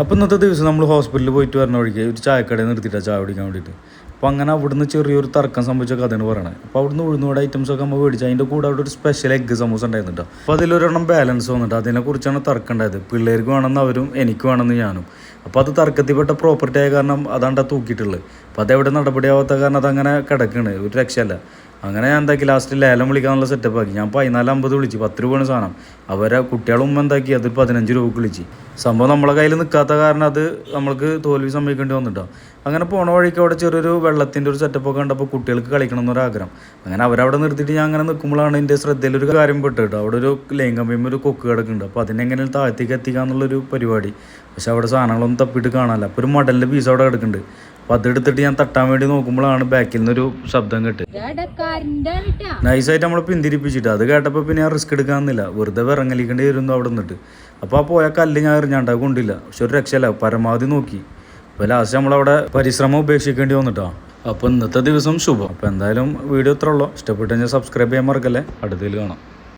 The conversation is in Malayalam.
അപ്പോൾ ഇന്നത്തെ ദിവസം നമ്മൾ ഹോസ്പിറ്റലിൽ പോയിട്ട് വരുന്ന വഴിക്ക് ഒരു ചായക്കടയിൽ നിർത്തിയിട്ടാണ് ചായ കുടിക്കാൻ വേണ്ടിയിട്ട്. അപ്പോൾ അങ്ങനെ അവിടുന്ന് ചെറിയൊരു തർക്കം സംഭവിച്ച കഥയാണ് പറയണത്. അപ്പോൾ അവിടുന്ന് ഉഴുന്നോട് ഐറ്റംസൊക്കെ നമ്മൾ മേടിച്ചു. അതിൻ്റെ കൂടെ അവിടെ ഒരു സ്പെഷ്യൽ എഗ്ഗ് സമൂസ ഉണ്ടായിരുന്നു. അപ്പോൾ അതിലൊരെണ്ണം ബാലൻസ് വന്നിട്ട് അതിനെക്കുറിച്ചാണ് തർക്കം ഉണ്ടായത്. പിള്ളേർക്ക് വേണമെന്ന് അവരും എനിക്ക് വേണമെന്ന് ഞാനും. അപ്പോൾ അത് തർക്കത്തിൽപ്പെട്ട പ്രോപ്പർട്ടി ആയ കാരണം അതാണ്ടാ തൂക്കിയിട്ടുള്ളത്. അപ്പോൾ അതെവിടെ നടപടിയാവാത്ത കാരണം അതങ്ങനെ കിടക്കണ്, ഒരു രക്ഷയല്ല. അങ്ങനെ ഞാൻ എന്താക്കി ലാസ്റ്റ് ലേലം വിളിക്കാനുള്ള സെറ്റപ്പ് ആക്കി. ഞാൻ 14.50 വിളിച്ച്, 10 രൂപയാണ് സാധനം. അവരെ കുട്ടികളും എന്താക്കി അത് 15 രൂപ വിളിച്ച്. സംഭവം നമ്മളെ കയ്യിൽ നിൽക്കാത്ത കാരണം അത് നമ്മൾക്ക് തോൽവി സമ്മതിക്കേണ്ടി വന്നിട്ടോ. അങ്ങനെ പോണ വഴിക്ക് അവിടെ ചെറിയൊരു വെള്ളത്തിൻ്റെ ഒരു സെറ്റപ്പൊക്കെ കണ്ടപ്പോൾ കുട്ടികൾക്ക് കളിക്കണം എന്നൊരാഗ്രഹം. അങ്ങനെ അവരവിടെ നിർത്തിയിട്ട് ഞാൻ അങ്ങനെ നിൽക്കുമ്പോഴാണ് എൻ്റെ ശ്രദ്ധയിലൊരു കാര്യം പെട്ട് കേട്ടോ. അവിടെ ഒരു ലൈൻ കമ്പിയും ഒരു കൊക്ക് കിടക്കുന്നുണ്ട്. അപ്പോൾ അതിനെങ്ങനെ താഴത്തേക്ക് എത്തിക്കാന്നുള്ളൊരു പരിപാടി. പക്ഷെ അവിടെ സാധനങ്ങളൊന്നും തപ്പിയിട്ട് കാണാനില്ല. അപ്പോൾ ഒരു മടലിൻ്റെ പീസ് അവിടെ കിടക്കുന്നുണ്ട്. അപ്പോൾ അതെടുത്തിട്ട് ഞാൻ തട്ടാൻ വേണ്ടി നോക്കുമ്പോഴാണ് ബാക്കിൽ നിന്നൊരു ശബ്ദം കേട്ട്. നൈസായിട്ട് നമ്മൾ പിന്തിരിപ്പിച്ചിട്ട് അത് കേട്ടപ്പോൾ പിന്നെ ഞാൻ റിസ്ക് എടുക്കാമെന്നില്ല, വെറുതെ വിറങ്ങലിക്കേണ്ടി വരുന്നു അവിടെ നിന്നിട്ട്. അപ്പോൾ ആ പോയ കല്ല് ഞാൻ എറിഞ്ഞാണ്ട് കൊണ്ടില്ല. പക്ഷെ ഒരു രക്ഷയല്ല, പരമാവധി നോക്കി. അപ്പോൾ ലാസ്റ്റ് നമ്മളവിടെ പരിശ്രമം ഉപേക്ഷിക്കേണ്ടി വന്നിട്ടോ. അപ്പോൾ ഇന്നത്തെ ദിവസം ശുഭം. അപ്പോൾ എന്തായാലും വീഡിയോ ഇത്ര ഉള്ളൂ. ഇഷ്ടപ്പെട്ടു കഴിഞ്ഞാൽ സബ്സ്ക്രൈബ് ചെയ്യാൻ മറക്കല്ലേ. അടുത്തതിൽ കാണാം.